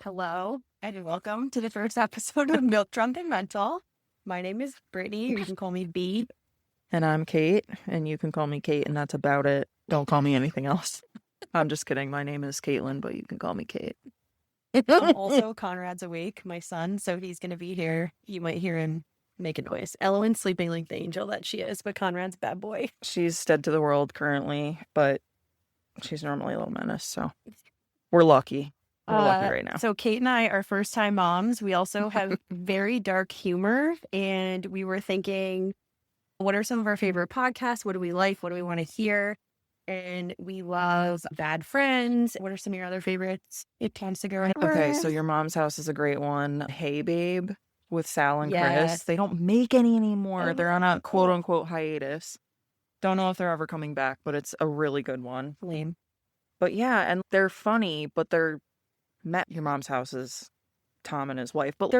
Hello, and welcome to the first episode of Milk Drunk and Mental. My name is Brittany, or you can call me B. And I'm Kate, and you can call me Kate, and that's about it. Don't call me anything else. I'm just kidding. My name is Caitlin, but you can call me Kate. Also, Conrad's awake, my son, so he's going to be here. You might hear him make a noise. Ellen's sleeping like the angel that she is, but Conrad's a bad boy. She's dead to the world currently, but she's normally a little menace, so we're lucky. We're lucky right now. So Kate and I are first-time moms. We also have very dark humor, and we were thinking, what are some of our favorite podcasts? What do we like? What do we want to hear? And we love Bad Friends. What are some of your other favorites? It tends to go right. Okay, so Your Mom's House is a great one. Hey Babe with Sal and Chris. Yes. They don't make any anymore. Oh, They're on a quote-unquote hiatus. Don't know if they're ever coming back, but it's a really good one. Lame. But yeah, and they're funny, but they're met Your Mom's House is Tom and his wife, but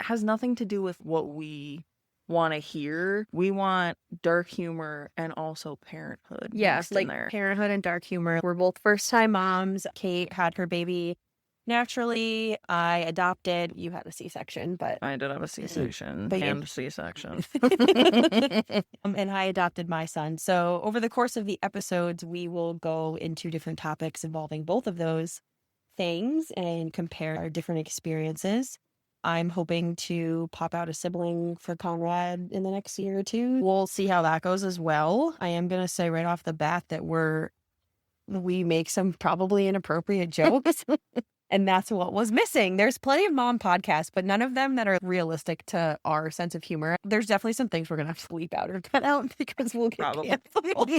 has nothing to do with what we want to hear. We want dark humor and also parenthood. Yes, like there. parenthood and dark humor. We're both first-time moms. Kate had her baby naturally. I adopted. You had a C-section, but I did have a C-section But and a C-section. And I adopted my son. So over the course of the episodes, we will go into different topics involving both of those things and compare our different experiences. I'm hoping to pop out a sibling for Conrad in the next year or two. We'll see how that goes as well. I am going to say right off the bat that we make some probably inappropriate jokes. And that's what was missing. There's plenty of mom podcasts, but none of them that are realistic to our sense of humor. There's definitely some things we're going to have to bleep out or cut out because we'll get canceled.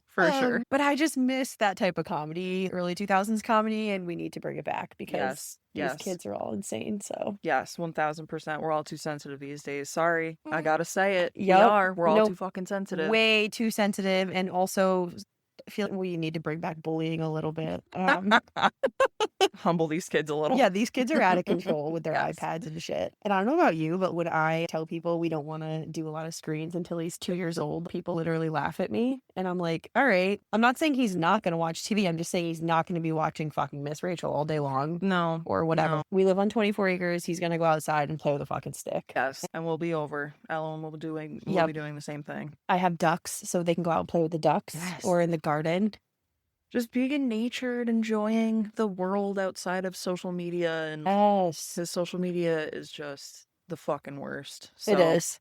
For sure. But I just miss that type of comedy, early 2000s comedy, and we need to bring it back because these kids are all insane. So yes, 1000%. We're all too sensitive these days. Sorry, I gotta say it. Yep. We're all too fucking sensitive. Way too sensitive, and also I feel like we need to bring back bullying a little bit. Humble these kids a little. Yeah, these kids are out of control with their Yes. iPads and shit. And I don't know about you, but when I tell people we don't want to do a lot of screens until he's 2 years old, people literally laugh at me. And I'm like, all right. I'm not saying he's not going to watch TV. I'm just saying he's not going to be watching fucking Miss Rachel all day long. No. Or whatever. No. We live on 24 acres. He's going to go outside and play with a fucking stick. Yes, and we'll be over. Ellen will be doing the same thing. I have ducks, so they can go out and play with the ducks or in the garden. Just being in nature and enjoying the world outside of social media. And because social media is just the fucking worst. So, it is.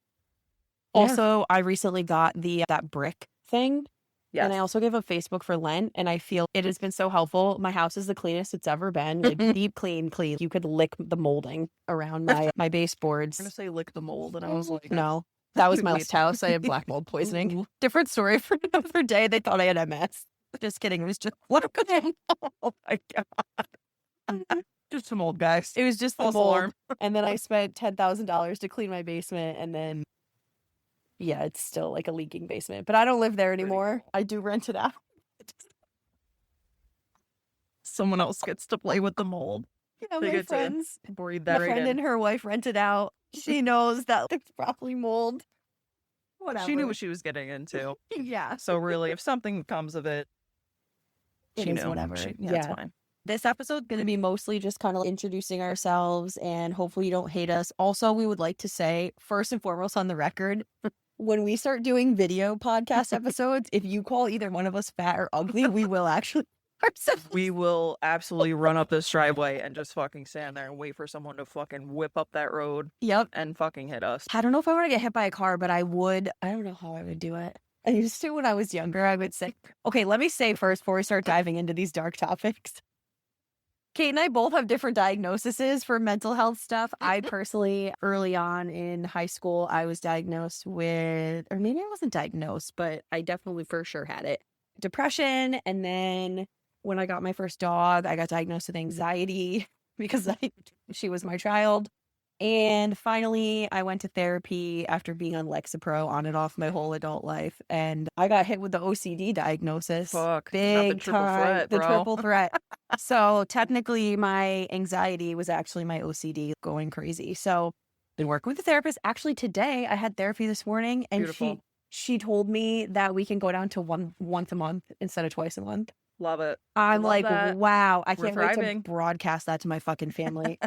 Yeah. Also, I recently got that brick thing. Yes. And I also gave up Facebook for Lent, and I feel it has been so helpful. My house is the cleanest it's ever been. Like, deep clean. You could lick the molding around my baseboards. I'm going to say lick the mold, and I was like... No, that was my last house. I had black mold poisoning. Different story for another day. They thought I had MS. Just kidding. It was just what a good. Oh my god. Just some old guys. It was just the False mold. alarm. And then I spent $10,000 to clean my basement, and then it's still like a leaking basement. But I don't live there anymore. I do rent it out. Someone else gets to play with the mold. Yeah, They my get to friends. breathe that My right friend in. and her wife rented out. She knows that it's probably mold. Whatever. She knew what she was getting into. Yeah. So really, if something comes of it, It she is knew. whatever. It's fine. This episode's going to be mostly just kind of introducing ourselves, and hopefully you don't hate us. Also, we would like to say, first and foremost on the record, when we start doing video podcast episodes, if you call either one of us fat or ugly, we will actually ourselves. We will absolutely run up this driveway and just fucking stand there and wait for someone to fucking whip up that road. Yep. And fucking hit us. I don't know if I want to get hit by a car, but I would. I don't know how I would do it. I used to when I was younger, I would say, okay, let me say first before we start diving into these dark topics. Kate and I both have different diagnoses for mental health stuff. I personally, early on in high school, I was diagnosed with, or maybe I wasn't diagnosed, but I definitely for sure had it. Depression. And then when I got my first dog, I got diagnosed with anxiety because she was my child. And finally, I went to therapy after being on Lexapro on and off my whole adult life. And I got hit with the OCD diagnosis. Fuck. Big the triple time. threat, The bro. triple threat. So technically, my anxiety was actually my OCD going crazy. So been working with a therapist. Actually, today I had therapy this morning, and Beautiful. she told me that we can go down to once a month instead of twice a month. Love it. I'm Love like, that. wow, I We're can't wait to thriving. broadcast that to my fucking family.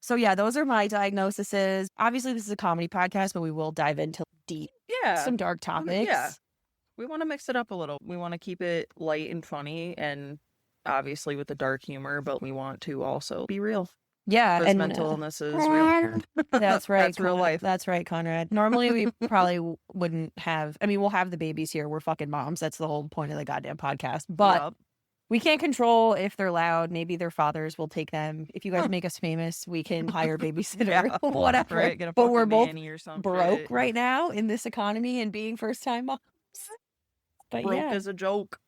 So yeah, those are my diagnoses. Obviously, this is a comedy podcast, but we will dive into deep, Yeah. some dark topics. Yeah. We want to mix it up a little. We want to keep it light and funny, and obviously with the dark humor, but we want to also be real. Yeah, Because and mental illness is real. that's right. That's real life. That's right, Conrad. Normally, we probably wouldn't have. I mean, we'll have the babies here. We're fucking moms. That's the whole point of the goddamn podcast. But Yup. we can't control if they're loud. Maybe their fathers will take them. If you guys make us famous, we can hire a babysitter, Yeah, whatever. right? Get a But fucking we're both nanny or some broke shit. right now in this economy and being first-time moms. But Broke yeah, is a joke.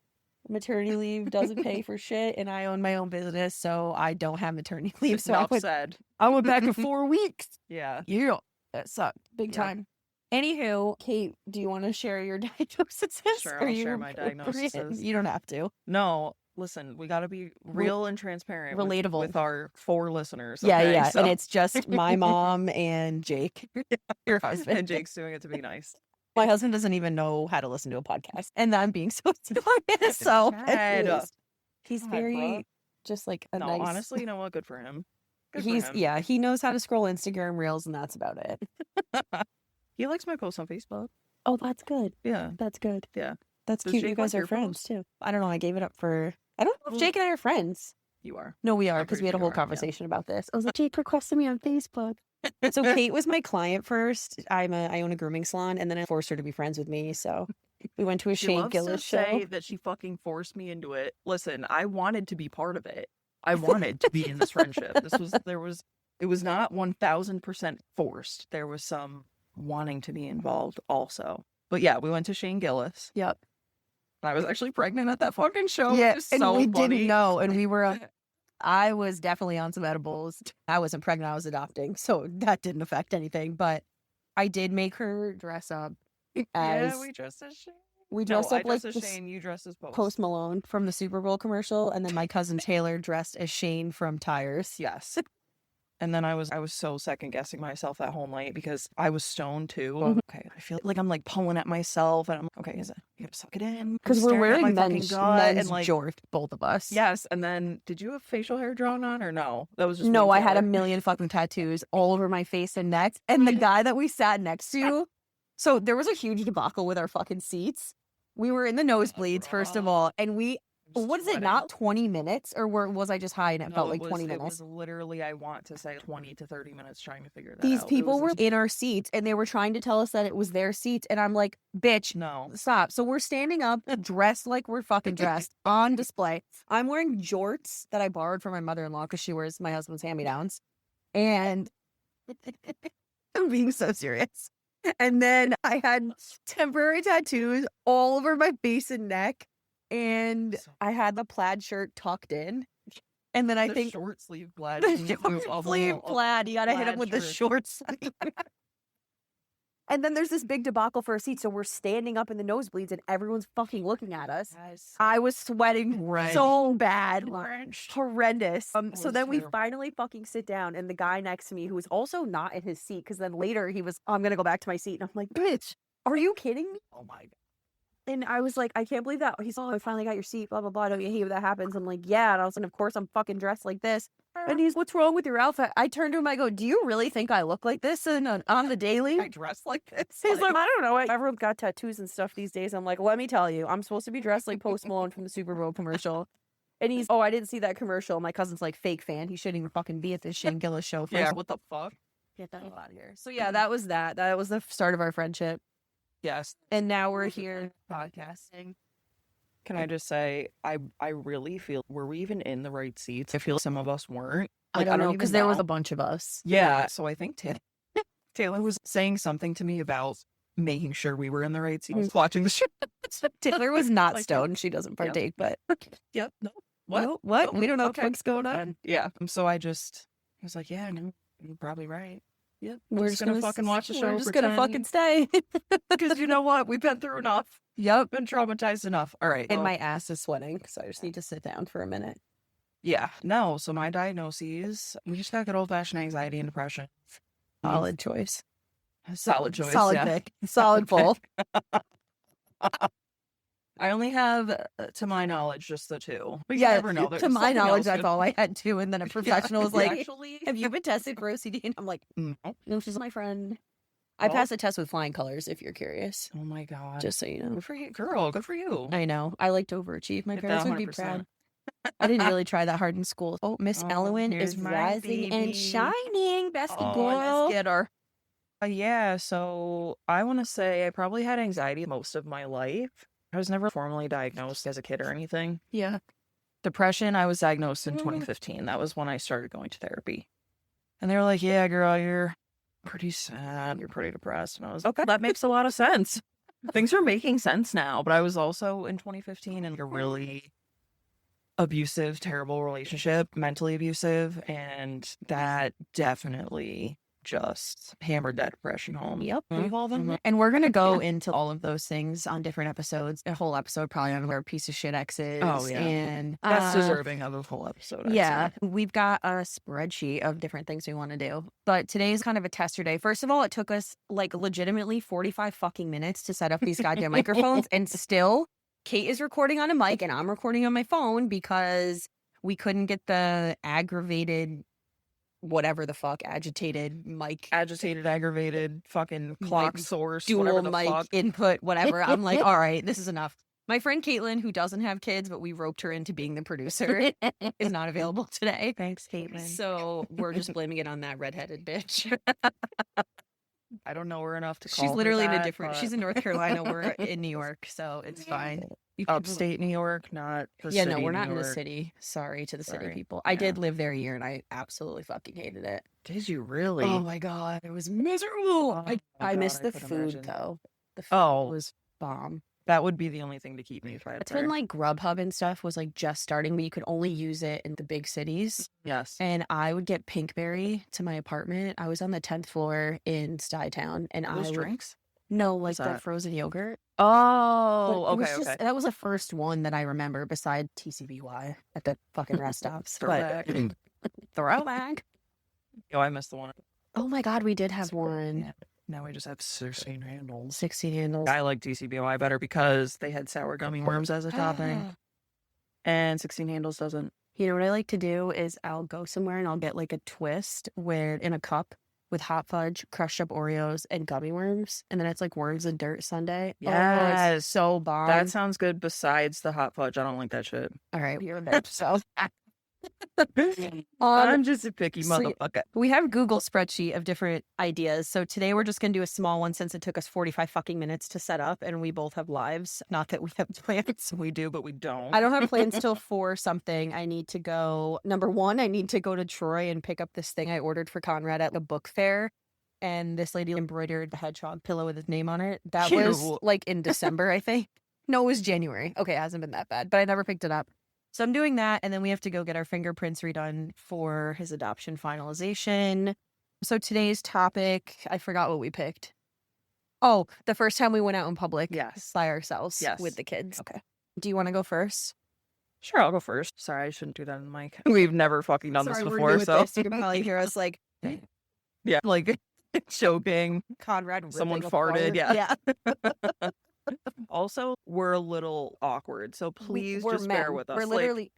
maternity leave doesn't pay for shit, and I own my own business, so I don't have maternity leave. So Enough said. I went back to 4 weeks. Yeah. Yeah, that sucked big Yep. time. Anywho, Kate, do you want to share your diagnoses? Sure, Or I'll you share my appropriate? diagnoses. You don't have to. No, listen, we got to be real and transparent Relatable. with our 4 listeners. Yeah, okay? yeah. So- And it's just my mom and Jake, your husband. and Jake's doing it to be nice. My husband doesn't even know how to listen to a podcast. And I'm being so serious. So Chad. anyways, he's God, very bruh. just like a No, nice. honestly, you know what? Good for him. Good for He's him. yeah, he knows how to scroll Instagram reels, and that's about it. He likes my posts on Facebook. Oh, that's good. Yeah. That's good. Yeah. That's Does cute. You Jake guys like are your friends posts? too. I don't know. I gave it up for. I don't know if Well- Jake and I are friends. You are. No, we are I'm because pretty we had a sure whole you are, yeah. conversation about this. I was like, Jake requested me on Facebook. So Kate was my client first. I own a grooming salon, and then I forced her to be friends with me. So we went to a She Shane loves to Gillis say show. that she fucking forced me into it. Listen, I wanted to be part of it. I wanted to be in this friendship. It was not 1000% forced. There was some wanting to be involved also. But yeah, we went to Shane Gillis. Yep. I was actually pregnant at that fucking show. Yeah, which is and so we funny. didn't know, and we were. I was definitely on some edibles. I wasn't pregnant. I was adopting, so that didn't affect anything. But I did make her dress up as Yeah, we dressed as Shane. we No, dressed I up like dressed as the Shane. You dressed as Post Malone from the Super Bowl commercial, and then my cousin Taylor dressed as Shane from Tires. Yes. And then I was so second guessing myself that whole night because I was stoned too. Mhm. Okay, I feel like I'm like pulling at myself, and I'm okay. Is it? You gotta suck it in Because we're staring at wearing my fucking men's gut and like jorts, both of us. yes. And then did you have facial hair drawn on or no? That was just me No, and I had a Taylor. million fucking tattoos all over my face and neck. And the guy that we sat next to, so there was a huge debacle with our fucking seats. We were in the nosebleeds, first of all, and what is it, Sweating. not 20 minutes? Or was I just high and it No, felt like was, 20 It minutes? was literally, I want to say 20 to 30 minutes trying to figure that These out. people were in our seats and they were trying to tell us that it was their seats. And I'm like, bitch, No. stop. So we're standing up, dressed like we're fucking dressed on display. I'm wearing jorts that I borrowed from my mother-in-law because she wears my husband's hand-me-downs. And I'm being so serious. And then I had temporary tattoos all over my face and neck. And So- I had the plaid shirt tucked in. And then I The think short sleeve plaid. the sleeve short of sleeve a plaid. You gotta hit him plaid with the shirt. short sleeve. And then there's this big debacle for a seat. So we're standing up in the nosebleeds and everyone's fucking looking at us. Yes. I was sweating Drenched. so bad. Drenched. Horrendous. So was then we terrible. finally fucking sit down, and the guy next to me, who was also not in his seat, because then later he was, I'm gonna go back to my seat. And I'm like, bitch, are you kidding me? Oh my god. And I was like, I can't believe that. He's, I finally got your seat, blah, blah, blah. Don't you hate when that happens? I'm like, yeah. And I was like, of course, I'm fucking dressed like this. And he's, what's wrong with your outfit? I turned to him, I go, do you really think I look like this on the daily? I dress like this. He's like, I don't know. Everyone's got tattoos and stuff these days. I'm like, let me tell you, I'm supposed to be dressed like Post Malone from the Super Bowl commercial. And he's, I didn't see that commercial. My cousin's like, fake fan. He shouldn't even fucking be at this Shane Gillis show. First. Yeah, what the fuck? Get that out of here. So yeah, that was that. That was the start of our friendship. Yes. And now we're here podcasting. Can I just say, I really feel, were we even in the right seats? I feel some of us weren't. I don't know, even because there was know. a bunch of us. Yeah, so I think Taylor was saying something to me about making sure we were in the right seats watching the show. Taylor was not Like, stoned. She doesn't yeah. partake, but Yep. No. What? No, what? No, We don't know okay. what's going on. And yeah. So I was like, yeah, no, you're probably right. Yep. We're just gonna fucking watch the show. We're just gonna fucking stay. because you know what? We've been through enough. Yep. Been traumatized enough. All right. And well, my ass is sweating, so I just need to sit down for a minute. yeah. No. So my diagnoses, we just got good old fashioned anxiety and depression. Solid choice. Solid choice. Solid yeah. pick. Solid pull. I only have, to my knowledge, just the 2. But you Yeah, never know. to There's my something knowledge, else that's good. all I had too. And then a professional was like, Actually, "Have you been tested for OCD?" And I'm like, no. "No, she's my friend." I Well, passed a test with flying colors, if you're curious. oh my God. Just so you know. Good for you, girl. Good for you. I know. I like to overachieve. My Hit that parents would be 100%. proud. I didn't really try that hard in school. Oh, Miss Oh, Elwin here's is my rising and baby. shining. Bestie Oh, girl. let's get her. Yeah, so I want to say I probably had anxiety most of my life. I was never formally diagnosed as a kid or anything. Yeah. Depression, I was diagnosed in 2015. That was when I started going to therapy. And they were like, yeah, girl, you're pretty sad. You're pretty depressed. And I was, okay, that makes a lot of sense. Things are making sense now. But I was also in 2015 in a really abusive, terrible relationship, mentally abusive. And that definitely just hammered that depression home. Yep. We've all been And we're going to go into all of those things on different episodes. A whole episode probably on where piece of shit X is. Oh, yeah. And that's deserving of a full episode. I'd yeah, say. we've got a spreadsheet of different things we want to do. But today's kind of a tester day. First of all, it took us like legitimately 45 fucking minutes to set up these goddamn microphones. And still, Kate is recording on a mic and I'm recording on my phone because we couldn't get the aggravated, whatever the fuck, agitated mic. Agitated, aggravated, fucking clock source, Dual whatever the mic fuck. input, whatever. I'm like, all right, this is enough. My friend Caitlin, who doesn't have kids, but we roped her into being the producer, is not available today. Thanks, Caitlin. So we're just blaming it on that redheaded bitch. I don't know her enough to call She's her literally in a that, different. but She's in North Carolina. We're in New York, so it's fine. upstate New York, not the Yeah, city. no, we're New not in the York. city. Sorry to the city Sorry. people. I Yeah. did live there a year, and I absolutely fucking hated it. Did you really? Oh my god, it was miserable. Oh I my miss God, the I could food imagine. though. The food Oh, was bomb. that would be the only thing to keep me if I had It's when like Grubhub and stuff was like just starting, but you could only use it in the big cities. Yes. And I would get Pinkberry to my apartment. I was on the 10th floor in Stuytown, and Those I would drinks? no, What's like the that? frozen yogurt. Oh, But it was okay, just okay. that was the first one that I remember beside TCBY at the fucking rest stops. But Throwback. throwback. Yo, I missed the one. Oh my god, we did have one. Yeah. Now we just have 16 handles. 16 handles. I like TCBY better because they had sour gummy worms as a topping, and 16 handles doesn't. You know what I like to do is I'll go somewhere and I'll get like a twist where in a cup with hot fudge, crushed up Oreos, and gummy worms, and then it's like worms and dirt sundae. Oh, Yes. it's so bomb. That sounds good. Besides the hot fudge, I don't like that shit. All right, you're there. So I'm just a picky so motherfucker. we have Google spreadsheet of different ideas. So today we're just gonna do a small one since it took us 45 fucking minutes to set up, and we both have lives. Not that we have plans. We do, but we don't. I don't have plans till 4 something. I need to go. Number one, I need to go to Troy and pick up this thing I ordered for Conrad at the book fair. And this lady embroidered the hedgehog pillow with his name on it. That was Cute. like in December, I think. No, it was January. Okay, it hasn't been that bad, but I never picked it up. So I'm doing that, and then we have to go get our fingerprints redone for his adoption finalization. So today's topic, I forgot what we picked. Oh, the first time we went out in public. Yes. By ourselves. Yes. With the kids. Okay. Do you want to go first? Sure, I'll go first. Sorry, I shouldn't do that in the mic. We've never fucking done this Sorry, we're before, new at so this. You can probably hear us like yeah, like choking. Conrad. Someone ripping farted, apart. yeah. Also, we're a little awkward, so please We're just bear men. with us. We're Like, literally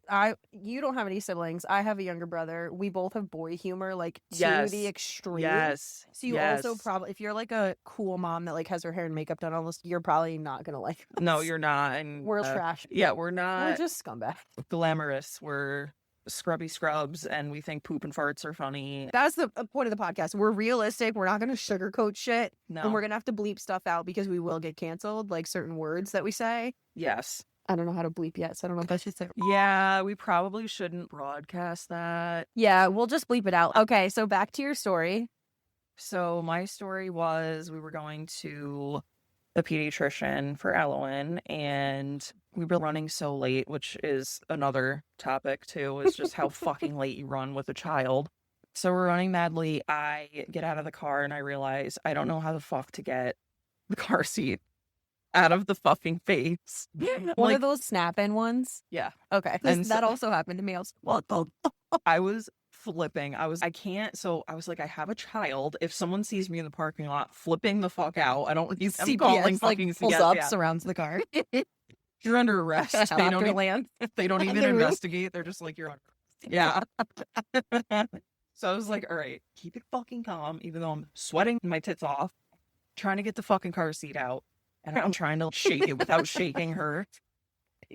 you don't have any siblings. I have a younger brother. We both have boy humor, like to Yes. the extreme. yes. So you also probably, if you're like a cool mom that like has her hair and makeup done almost, you're probably not gonna like us. No, you're not. And We're trash. Yeah, we're We're not just scumbags. glamorous. We're scrubby scrubs, and we think poop and farts are funny. That's the point of the podcast. We're realistic. We're not gonna sugarcoat shit. No. And we're gonna have to bleep stuff out because we will get canceled, like certain words that we say. Yes. I don't know how to bleep yet, so I don't know if I should say. Yeah, we probably shouldn't broadcast that. Yeah, we'll just bleep it out. Okay, so back to your story. So my story was we were going to the pediatrician for Elowen, and we were running so late, which is another topic too, is just how fucking late you run with a child. So we're running madly. I get out of the car and I realize I don't know how the fuck to get the car seat out of the fucking face. One of those snap-in ones. Yeah. Okay. And That so- also happened to me. I was, what the? I was flipping. I can't. So I was like, I have a child. If someone sees me in the parking lot flipping the fuck out, I don't. I'm calling CPS like fucking pulls CPS, up, yeah. surrounds the car. You're under arrest. They don't, Land. they don't even The roof. investigate. They're just like, you're under arrest. Yeah. So I was like, all right, keep it fucking calm, even though I'm sweating my tits off, trying to get the fucking car seat out. And I'm trying to shake it without shaking her.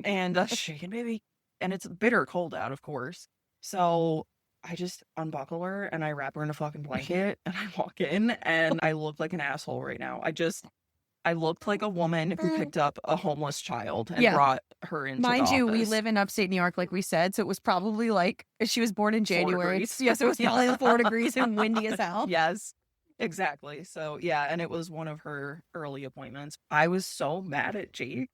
And shaking, baby. And it's bitter cold out, of course. So I just unbuckle her and I wrap her in a fucking blanket and I walk in and I look like an asshole right now. I looked like a woman who picked up a homeless child and brought her into the Mind you, we office. live in upstate New York, like we said, so it was probably like she was born in 4 January. degrees. Yes, it was probably 4 degrees and windy as hell. Yes, exactly. So yeah, and it was one of her early appointments. I was so mad at Jake.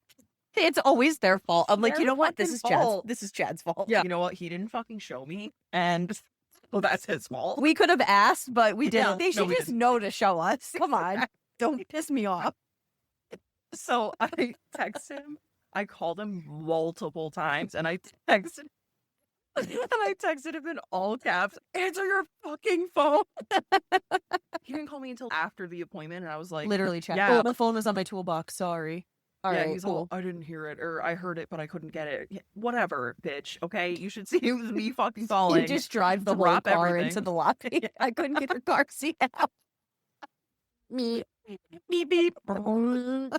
It's always their fault. I'm like, Their you know what? fucking This is Chad's fault. Yeah, you know what? He didn't fucking show me, and well, that's his fault. We could have asked, but we didn't. Yeah, They should we just didn't. know to show us. Come on. Don't piss me off. So I texted him. I called him multiple times, and I texted him in all caps, answer your fucking phone. He didn't call me until after the appointment, and I was like, Literally, Chad. yeah. Oh, my phone was on my toolbox. Sorry. All right, he's cool. all, I didn't hear it, or I heard it, but I couldn't get it. Yeah, whatever, bitch, okay? You should see it was me fucking calling. You just drive the whole drop car everything. into the lobby. I couldn't get your car seat out. Me. Beep, beep.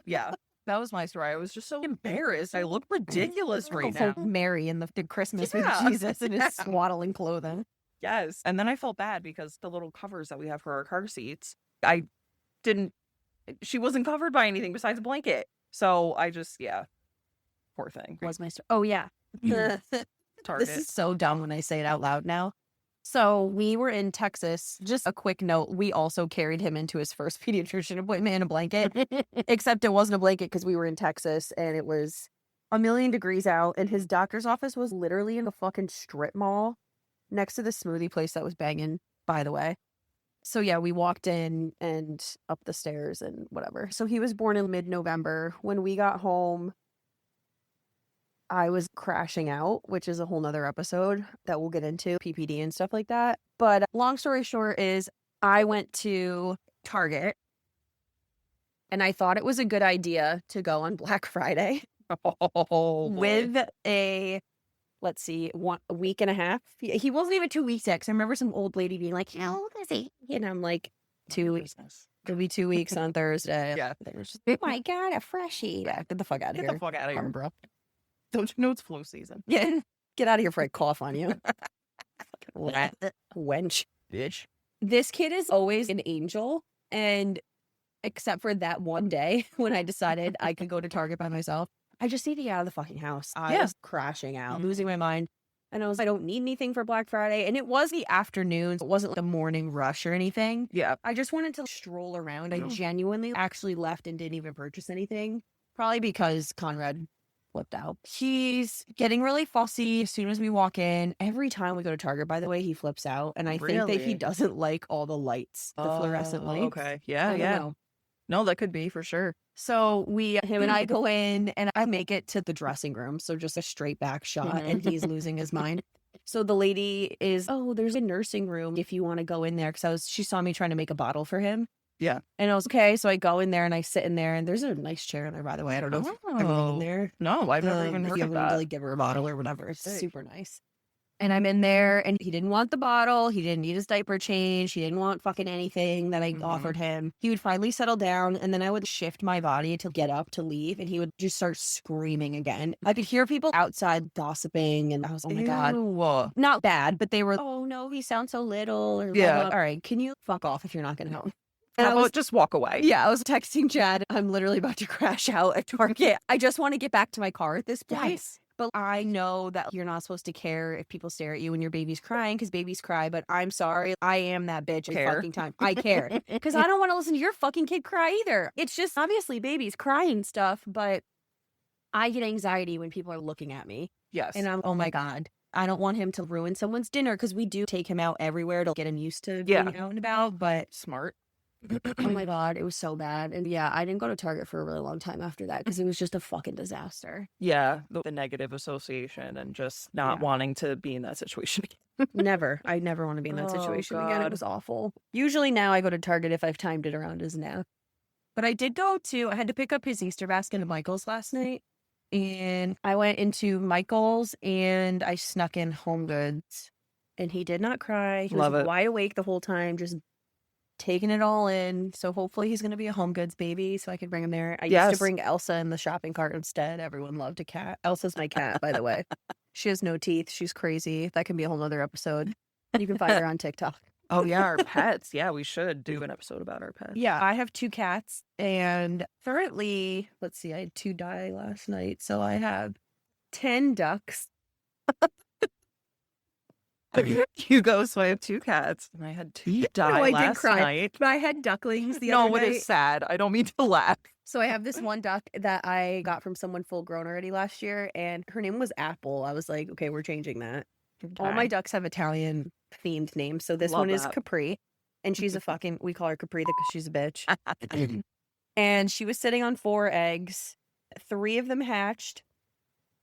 Yeah, that was my story. I was just so embarrassed. I look ridiculous right now. Mary in the Christmas Yeah. with Jesus in his swaddling clothing. Yes. And then I felt bad because the little covers that we have for our car seats, she wasn't covered by anything besides a blanket. So I just, poor thing. Was my story. Oh, yeah. Target. This is so dumb when I say it out loud now. So we were in Texas. Just a quick note. We also carried him into his first pediatrician appointment in a blanket, except it wasn't a blanket because we were in Texas and it was 1,000,000 degrees out. And his doctor's office was literally in the fucking strip mall next to the smoothie place that was banging, by the way. So yeah, we walked in and up the stairs and whatever. So he was born in mid-November. When we got home, I was crashing out, which is a whole nother episode that we'll get into, PPD and stuff like that. But long story short is I went to Target and I thought it was a good idea to go on Black Friday with a, let's see, a week and a half. He wasn't even 2 weeks yet, 'cause I remember some old lady being like, how old is he? And I'm like, 2 weeks. It'll be 2 weeks on Thursday. Yeah. Oh my God, a freshie. Yeah, get the fuck out of here. Get the fuck out of here, bro. Don't you know it's flu season? Yeah, get out of here before I cough on you. Rat wench. Bitch. This kid is always an angel, and except for that one day when I decided I could go to Target by myself, I just need to get out of the fucking house. I was crashing out, losing my mind. And I don't need anything for Black Friday. And it was the afternoon. It wasn't like the morning rush or anything. Yeah. I just wanted to stroll around. I genuinely actually left and didn't even purchase anything. Probably because Conrad flipped out. He's getting really fussy as soon as we walk in. Every time we go to Target, by the way, he flips out. And I think that he Really? doesn't like all the lights, the fluorescent lights. Okay. I Yeah, don't yeah. know. No, that could be for sure. So him and I go in and I make it to the dressing room. So just a straight back shot and he's losing his mind. So the lady is, there's a nursing room if you want to go in there. Cause she saw me trying to make a bottle for him. Yeah. And I was okay. So I go in there and I sit in there and there's a nice chair in there, by the way. I don't know if you've ever been in there. No, I've never even If heard you of ever need to that. like give her a bottle or whatever. It's Sick. super nice. And I'm in there and he didn't want the bottle. He didn't need his diaper change. He didn't want fucking anything that I offered him. He would finally settle down and then I would shift my body to get up to leave and he would just start screaming again. I could hear people outside gossiping and I was, oh my God. Ew. Not bad, but they were, oh no, he sounds so little. Or Yeah. blah, blah. All right, can you fuck off if you're not going to help? How about just walk away? Yeah, I was texting Chad. I'm literally about to crash out at Target. I just want to get back to my car at this point. Yes. But I know that you're not supposed to care if people stare at you when your baby's crying because babies cry. But I'm sorry. I am that bitch every fucking time. I care. Because I don't want to listen to your fucking kid cry either. It's just obviously babies cry and stuff. But I get anxiety when people are looking at me. Yes. And I'm, oh my God. I don't want him to ruin someone's dinner because we do take him out everywhere to get him used to being out and about. But Smart. oh my God, it was so bad. And yeah, I didn't go to Target for a really long time after that because it was just a fucking disaster. Yeah. The negative association and just not wanting to be in that situation again. Never. I never want to be in that Oh, situation again. It God. was awful. Usually now I go to Target if I've timed it around his nap. But I had to pick up his Easter basket at Michael's last night. and I went into Michael's and I snuck in Home Goods. And he did not cry. He Love was it. wide awake the whole time, just taking it all in. So hopefully he's going to be a Home Goods baby so I can bring him there. I used to Yes. bring Elsa in the shopping cart instead. Everyone loved a cat. Elsa's my cat, by the way. She has no teeth. She's crazy. That can be a whole nother episode. You can find her on TikTok. Oh, yeah, our pets. Yeah, we should do an episode about our pets. Yeah, I have 2 cats, and currently, let's see, I had 2 die last night, so I have 10 ducks. You go, so I have 2 cats, and I had 2 die I did last cry. night. But I had ducklings the No, other it night. is sad. I don't mean to laugh. So I have this one duck that I got from someone full grown already last year, and her name was Apple. I was like, okay, we're changing that. All my ducks have Italian themed names. So this Love one is that. Capri, and she's a fucking, we call her Capri because she's a bitch. And she was sitting on 4 eggs. 3 of them hatched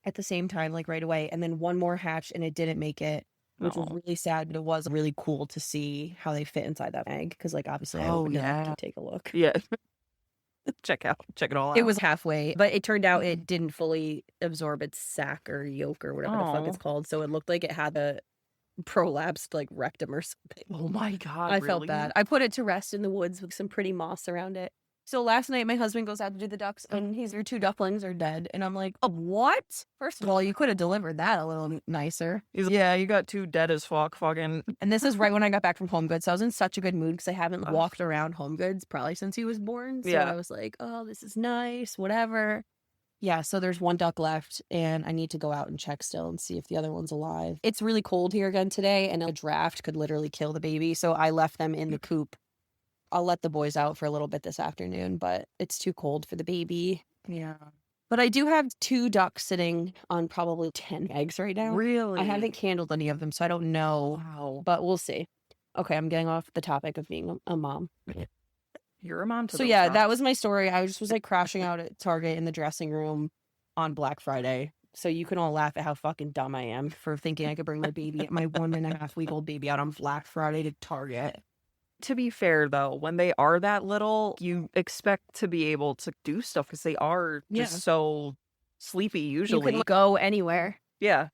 at the same time, like right away. And then 1 more hatched and it didn't make it, which was Oh. really sad, but it was really cool to see how they fit inside that egg. Because like obviously I Oh, opened it up yeah. to take a look. Yeah. Check it all out. It was halfway, but it turned out it didn't fully absorb its sac or yolk or whatever the fuck it's Aw. called. So it looked like it had a prolapsed like rectum or something. Oh my God, I felt really? bad. I put it to rest in the woods with some pretty moss around it. So last night my husband goes out to do the ducks and your 2 ducklings are dead. And I'm like, oh, what? First of all, you could have delivered that a little nicer. He's like, yeah, you got 2 dead as fuck fucking. And this is right when I got back from Home Goods. So I was in such a good mood because I haven't Ugh. walked around Home Goods probably since he was born. So Yeah. I was like, oh, this is nice, whatever. Yeah, so there's 1 duck left and I need to go out and check still and see if the other one's alive. It's really cold here again today and a draft could literally kill the baby. So I left them in the coop. I'll let the boys out for a little bit this afternoon, but it's too cold for the baby. Yeah. But I do have 2 ducks sitting on probably 10 eggs right now. Really? I haven't candled any of them, so I don't know, Wow. but we'll see. Okay, I'm getting off the topic of being a mom. You're a mom to So those yeah, that ducks. was my story. I just was like crashing out at Target in the dressing room on Black Friday. So you can all laugh at how fucking dumb I am for thinking I could bring my baby, my 1.5-week-old baby out on Black Friday to Target. To be fair, though, when they are that little, you expect to be able to do stuff because they are just Yeah. so sleepy usually. You can go anywhere. Yeah.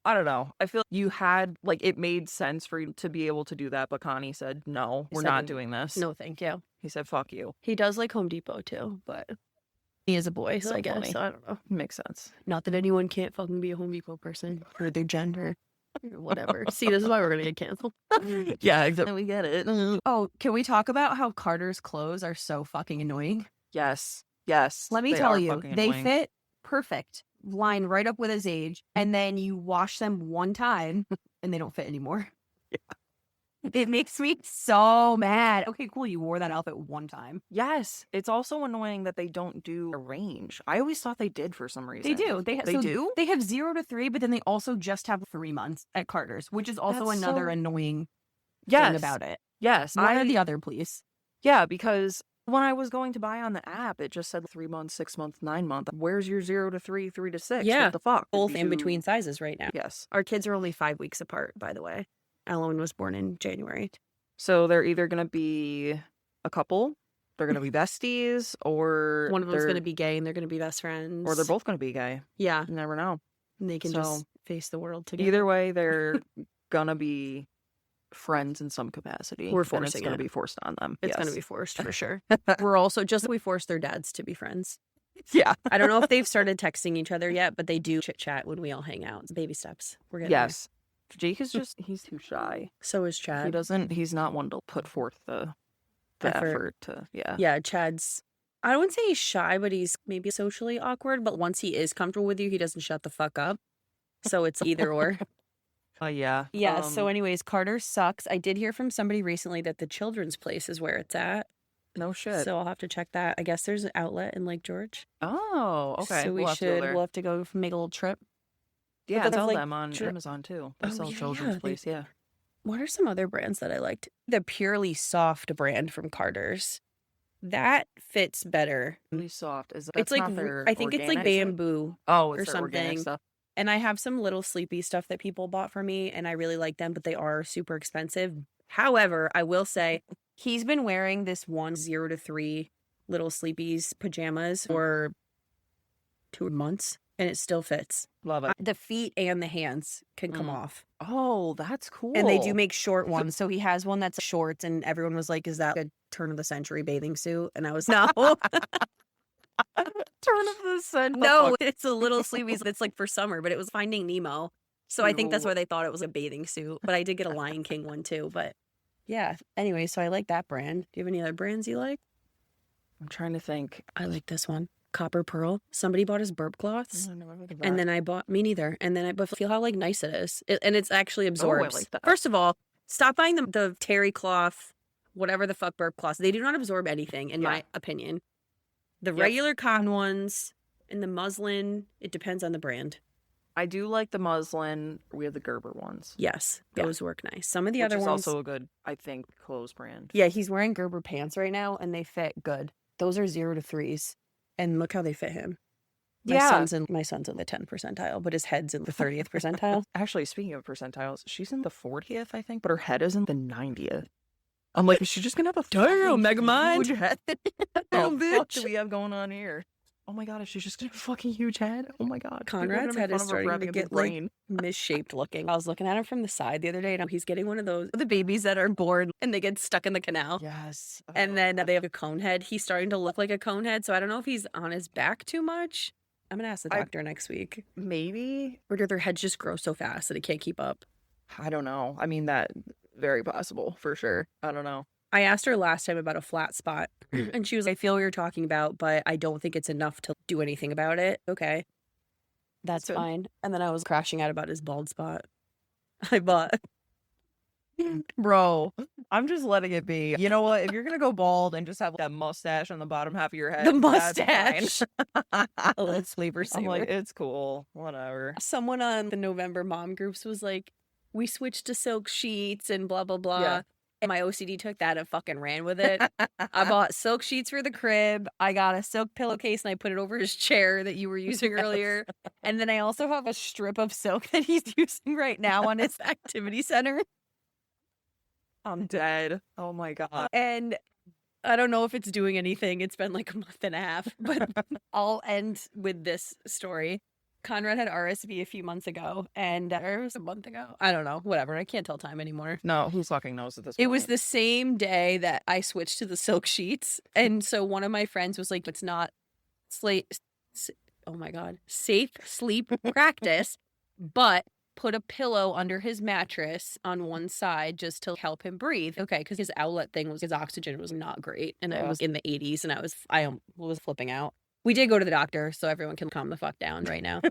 I don't know. I feel you had, like, it made sense for you to be able to do that, but Connie said, no, He we're said not no. doing this. No, thank you. He said, fuck you. He does like Home Depot too, but he is a boy, so So I guess. funny. So I don't know. Makes sense. Not that anyone can't fucking be a Home Depot person or their gender or whatever. See, this is why we're going to get canceled. Yeah, exactly. We get it. Oh, can we talk about how Carter's clothes are so fucking annoying? Yes. Yes. Let me they tell are you, fucking they annoying. fit perfect, line right up with his age, and then you wash them one time and they don't fit anymore. It makes me so mad. Okay, cool. You wore that outfit one time. Yes. It's also annoying that they don't do a range. I always thought they did for some reason. They do. They so do? They have 0 to 3, but then they also just have 3 months at Carter's, which is also That's another so- annoying Yes. thing about it. Yes. One or the other, please. Yeah, because when I was going to buy on the app, it just said 3 months, 6 months, 9 months. Where's your 0 to 3, 3 to 6? Yeah. What the fuck? Both You- in between sizes right now. Yes. Our kids are only 5 weeks apart, by the way. Ellen was born in January. So they're either going to be a couple, they're going to be besties, or One of them's they're- going to be gay and they're going to be best friends. or they're both going to be gay. Yeah. You never know. And they can So, just face the world together. Either way, they're going to be friends in some capacity. We're and forcing it's going it. to be forced on them. It's going to Yes. be forced for sure. We're also just we forced their dads to be friends. Yeah. I don't know if they've started texting each other yet, but they do chit chat when we all hang out. Baby steps. We're getting there. Yes. Jake is just, he's too shy. So is Chad. He's not one to put forth the effort to, yeah. Yeah, Chad's, I wouldn't say he's shy, but he's maybe socially awkward. But once he is comfortable with you, he doesn't shut the fuck up. So it's either or. Yeah. Yeah. So anyways, Carter sucks. I did hear from somebody recently that the children's place is where it's at. No shit. So I'll have to check that. I guess there's an outlet in Lake George. Oh, okay. So we'll have to go there. we'll have to go make a little trip. Yeah, But tell like, them on Amazon too. They Oh, sell yeah, children's yeah, place, yeah. What are some other brands that I liked? The Purely Soft brand from Carter's. That fits better. Really soft. It's like I think it's like bamboo. Oh, or it's their organic something. stuff. And I have some little sleepy stuff that people bought for me, and I really like them, but they are super expensive. However, I will say he's been wearing this 1 0 to 3 little sleepies pajamas for 2 months, and it still fits. Love it. The feet and the hands can come off. Oh, that's cool. And they do make short ones. So he has one that's shorts, and everyone was like, is that a turn of the century bathing suit? And I was, no. Turn of the century. No, it's a little sleeves. It's like for summer, but it was Finding Nemo. So I think that's why they thought it was a bathing suit. But I did get a Lion King one too. But yeah, anyway, so I like that brand. Do you have any other brands you like? I'm trying to think. I like this one. Copper Pearl. Somebody bought his burp cloths. And then I bought, me neither. And then but feel how like nice it is. And it's actually absorbs. like that. First of all, stop buying the terry cloth, whatever the fuck burp cloths. They do not absorb anything, in my opinion. The regular cotton ones and the muslin, it depends on the brand. I do like the muslin. We have the Gerber ones. Yes, those work nice. Some of the Which other is ones. also a good, I think, clothes brand. Yeah, he's wearing Gerber pants right now, and they fit good. Those are 0 to 3s, and look how they fit him. My son's in the 10th percentile, but his head's in the 30th percentile. Actually, speaking of percentiles, she's in the 40th, I think, but her head is in the 90th. I'm like, is she just gonna have a Damn, Megamind. huge head? Damn, What the fuck bitch. do we have going on here? Oh my god, is she just gonna have a fucking huge head? Oh my god. Conrad's head is starting to get like misshaped looking. I was looking at him from the side the other day, and he's getting one of those, the babies that are born and they get stuck in the canal. Yes. And then they have a cone head. He's starting to look like a cone head, so I don't know if he's on his back too much. I'm gonna ask the doctor next week. Maybe. Or do their heads just grow so fast that he can't keep up? I don't know. I mean, that very possible for sure. I don't know. I asked her last time about a flat spot, and she was like, I feel what you're talking about, but I don't think it's enough to do anything about it. Okay. That's fine. And then I was crashing out about his bald spot. I bought. Bro, I'm just letting it be. You know what? If you're gonna go bald and just have that mustache on the bottom half of your head, The that's fine. mustache. Let's flavor I'm saver. like, it's cool. Whatever. Someone on the November mom groups was like, we switched to silk sheets and blah, blah, blah. Yeah. And my OCD took that and fucking ran with it. I bought silk sheets for the crib. I got a silk pillowcase and I put it over his chair that you were using earlier. And then I also have a strip of silk that he's using right now on his activity center. I'm dead. Oh my god. And I don't know if it's doing anything. It's been like a month and a half, but I'll end with this story. Conrad had RSV a few months ago, and or it was a month ago. I don't know. Whatever. I can't tell time anymore. No, who fucking knows at this point? It was the same day that I switched to the silk sheets. And so one of my friends was like, it's not safe sleep practice, but put a pillow under his mattress on one side just to help him breathe. Okay, because his outlet thing was his oxygen was not great. And it was in the 80s, and I was flipping out. We did go to the doctor, so everyone can calm the fuck down right now.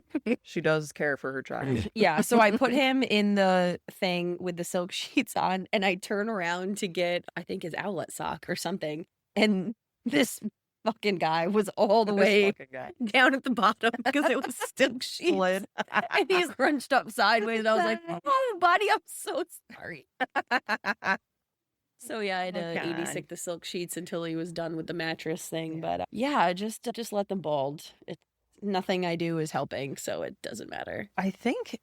She does care for her child. Yeah, so I put him in the thing with the silk sheets on, and I turn around to get, I think, his outlet sock or something. And this fucking guy was all the way down at the bottom because it was silk sheets. And he's crunched up sideways, and I was like, oh, buddy, I'm so sorry. So yeah, I had to 80-sick the silk sheets until he was done with the mattress thing. But yeah, just let them bald. Nothing I do is helping, so it doesn't matter. I think,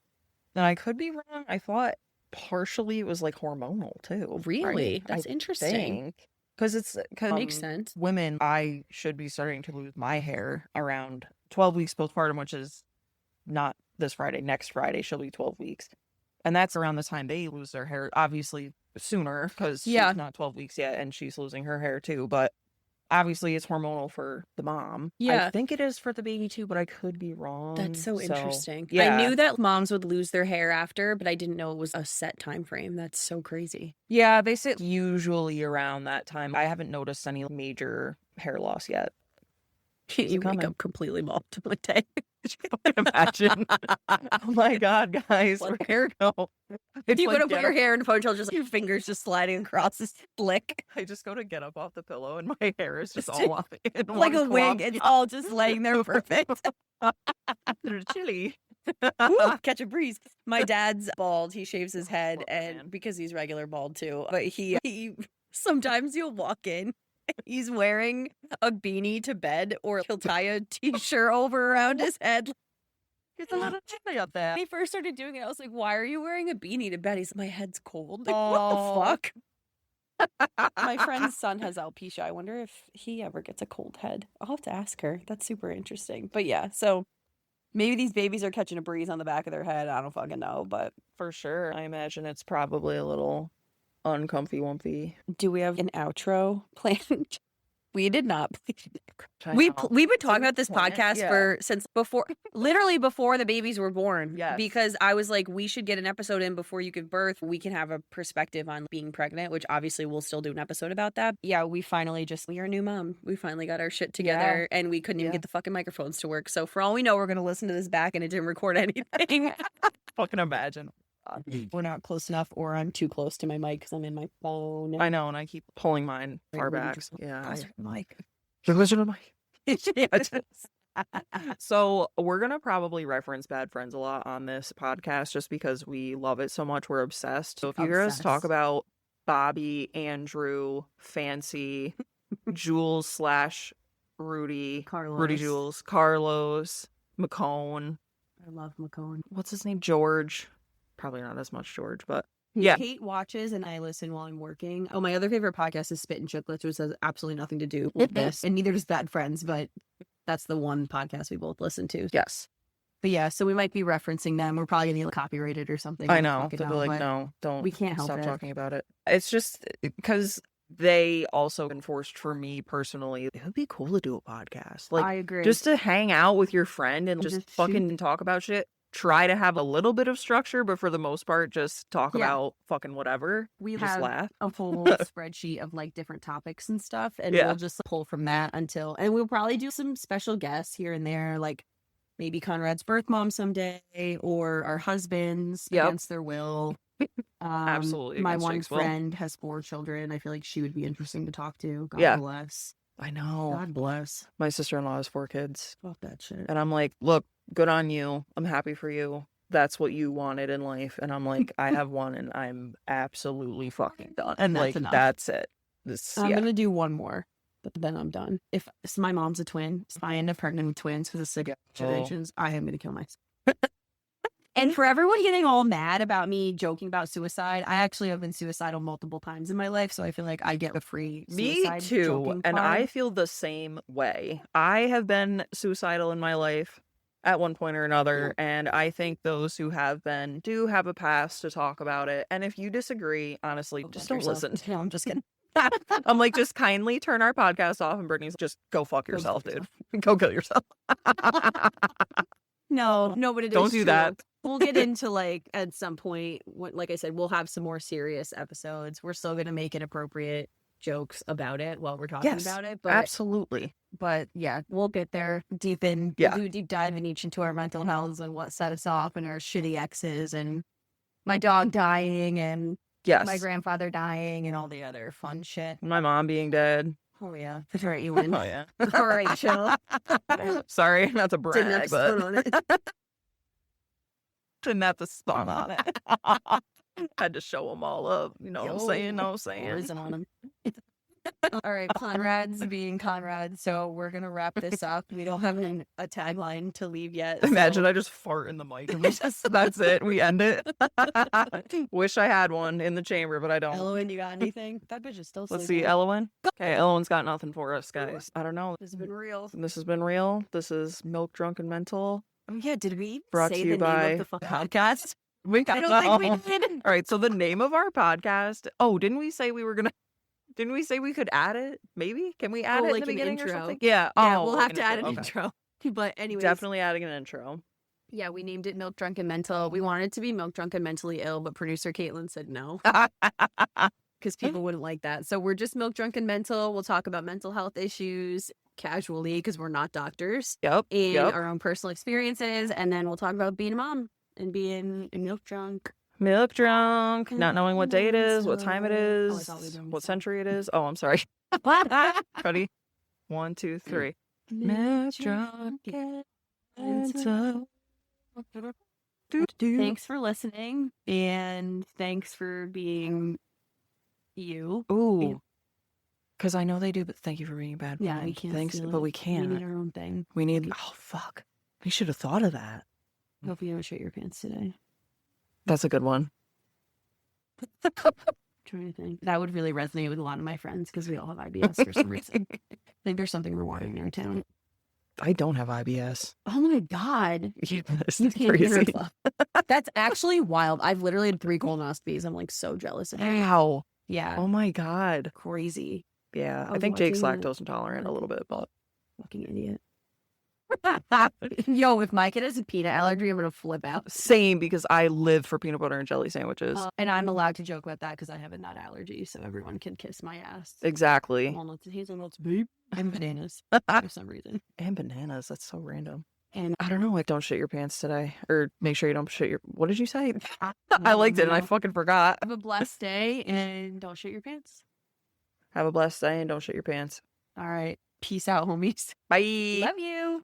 and I could be wrong, I thought partially it was like hormonal too. Really? Right? That's interesting. Because it's Makes sense. Women, I should be starting to lose my hair around 12 weeks postpartum, which is not this Friday. Next Friday, she'll be 12 weeks. And that's around the time they lose their hair. Obviously sooner because she's not 12 weeks yet and she's losing her hair too. But obviously it's hormonal for the mom. Yeah. I think it is for the baby too, but I could be wrong. That's so interesting. Yeah. I knew that moms would lose their hair after, but I didn't know it was a set time frame. That's so crazy. Yeah, they sit usually around that time. I haven't noticed any major hair loss yet. You wake up completely bald one day. I can imagine. Oh my god, guys, where'd hair go? If you go to put your hair in a ponytail, just your fingers just sliding across the slick. I just go to get up off the pillow and my hair is just all off in like one a wig. clump. It's all just laying there perfect. They're chilly. Ooh, catch a breeze. My dad's bald. He shaves his head, and because he's regular bald too. But he sometimes you'll walk in. He's wearing a beanie to bed, or he'll tie a t-shirt over around his head. It's a little chilly up there. When he first started doing it, I was like, why are you wearing a beanie to bed? He's like, my head's cold. Like, Oh. what the fuck? My friend's son has alopecia. I wonder if he ever gets a cold head. I'll have to ask her. That's super interesting. But yeah, so maybe these babies are catching a breeze on the back of their head. I don't fucking know, but For sure. I imagine it's probably a little uncomfy wumpy. do we have an outro planned? We did not. I We've know. been It's a talking good about this point. podcast Yeah. since before, literally before the babies were born. Yes. Because I was like, we should get an episode in before you give birth. We can have a perspective on being pregnant, which obviously we'll still do an episode about that. Yeah, we are a new mom. We finally got our shit together, and we couldn't even get the fucking microphones to work. So for all we know, we're gonna listen to this back, and it didn't record anything. Fucking imagine. We're not close enough, or I'm too close to my mic because I'm in my phone. I know, and I keep pulling mine far Maybe back. just Yeah. closer to the mic. Closer to the mic. So we're gonna probably reference Bad Friends a lot on this podcast just because we love it so much. We're obsessed. So if you hear us talk Obsessed. about Bobby, Andrew, Fancy, Jules slash Rudy, Carlos. Rudy Jules, Carlos, McCone, I love McCone. what's his name? George. Probably not as much George, but yeah. Kate watches and I listen while I'm working. Oh, my other favorite podcast is Spit and Chicklets, which has absolutely nothing to do with this. And neither does Bad Friends, but that's the one podcast we both listen to. Yes. But yeah, so we might be referencing them. We're probably going to get copyrighted or something. I don't know. fucking They'll be know, like, but no, don't. we can't help stop it. talking about it. It's just because they also enforced for me personally, it would be cool to do a podcast. Like, I agree. just to hang out with your friend and just Just fucking talk about shit. Try to have a little bit of structure, but for the most part, just talk Yeah. about fucking whatever. We just have laugh. a full spreadsheet of like different topics and stuff, and Yeah. we'll just pull from that and we'll probably do some special guests here and there, like maybe Conrad's birth mom someday, or our husbands Yep. against their will. Absolutely My against one Jake's will. friend has 4 children. I feel like she would be interesting to talk to. God Yeah. bless. I know. God bless. My sister-in-law has 4 kids. Fuck that shit. And I'm like, look, good on you. I'm happy for you. That's what you wanted in life. And I'm like, I have one and I'm absolutely fucking done. And that's like, enough. that's it. This, I'm yeah. gonna do one more, but then I'm done. If so my mom's a twin, if I end up pregnant with twins for the situations, I am gonna kill myself. And for everyone getting all mad about me joking about suicide, I actually have been suicidal multiple times in my life, so I feel like I get a free Me suicide too. joking And card. I feel the same way. I have been suicidal in my life at one point or another. And I think those who have been do have a pass to talk about it. And if you disagree, honestly, just don't listen. No, I'm just kidding. I'm like, just kindly turn our podcast off. And Brittany's just go fuck yourself, fuck dude. Go kill yourself. No, but it is Don't do true. that. We'll get into like at some point, like I said, we'll have some more serious episodes. We're still going to make inappropriate jokes about it while we're talking Yes, about it. But absolutely. But yeah, we'll get there deep in. Yeah. We'll do a deep dive in each into our mental health and what set us off and our shitty exes and my dog dying and Yes. my grandfather dying and all the other fun shit. My mom being dead. Oh yeah, that's right, you win. Oh, yeah. All right, chill. Sorry, not to Didn't have brag, to spit but on it. didn't have to spawn on it. Had to show them all up. You know what I'm saying? Know what I'm saying? Poison on him. All right, Conrad's being Conrad. So we're gonna wrap this up. We don't have a tagline to leave yet. Imagine so- I just fart in the mic and that's it. We end it. Wish I had one in the chamber, but I don't. Elowen, you got anything? That bitch is still Let's sleeping. see, Elowen. Okay, Elowen's got nothing for us, guys. I don't know. This has been real. This has been real. This is Milk Drunk and Mental. Oh yeah, did we Brought say to you the name by- of the podcast? We I don't think we did. All right, so the name of our podcast. Oh, didn't we say we were gonna? Didn't we say we could add it? Maybe can we add Oh, it like in the an beginning or intro. something? Yeah. Yeah, Oh, we'll like have to add an Okay. intro. But anyway, Definitely adding an intro. Yeah, we named it Milk Drunk and Mental. We wanted it to be Milk Drunk and Mentally Ill, but producer Caitlin said no because people wouldn't like that. So we're just Milk Drunk and Mental. We'll talk about mental health issues casually because we're not doctors Yep. and Yep. our own personal experiences, and then we'll talk about being a mom and being milk drunk. Milk drunk, not knowing what day it is, what So- time it Oh, I is, thought we were doing what this. century it is. Oh, I'm sorry. Ready? 1, 2, 3. Milk drunk and so. Thanks for listening, and thanks for being you. Ooh. Because I know they do, but thank you for being a bad Yeah, friend. we can't Thanks, steal but it. we can't. We need our own thing. We need. Oh fuck! We should have thought of that. Hope you don't shit your pants today. That's a good one. trying to think. That would really resonate with a lot of my friends because we all have IBS for some reason. I think there's something rewarding in our town. I don't have IBS. Oh my God. Yeah, that's You can't hear crazy. her. That's actually wild. I've literally had 3 colonoscopies. I'm like so jealous of you. Ow. Yeah. Oh my God. Crazy. Yeah. I I think Jake's watching it. lactose intolerant a little bit, but Fucking idiot. Yo, if my kid has a peanut allergy, I'm gonna flip out. same, because I live for peanut butter and jelly sandwiches. And I'm allowed to joke about that because I have a nut allergy, so everyone can kiss my ass. Exactly. Walnuts and hazelnuts, babe. And bananas for some reason. And bananas. That's so random. And I don't know. Like, don't shit your pants today. Or make sure you don't shit your... What did you say? I liked it and I fucking forgot. have a blessed day and don't shit your pants. Have a blessed day and don't shit your pants. All right. Peace out, homies. Bye. Love you.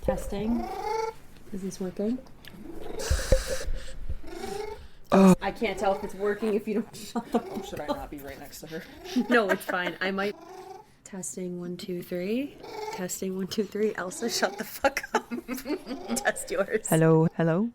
Testing. Is this working? Oh. I can't tell if it's working if you don't shut the fuck. Should I not be right next to her? No, it's fine. I might. Testing 1 2 3. Testing 1 2 3. Elsa, shut the fuck up. Test yours. Hello. Hello.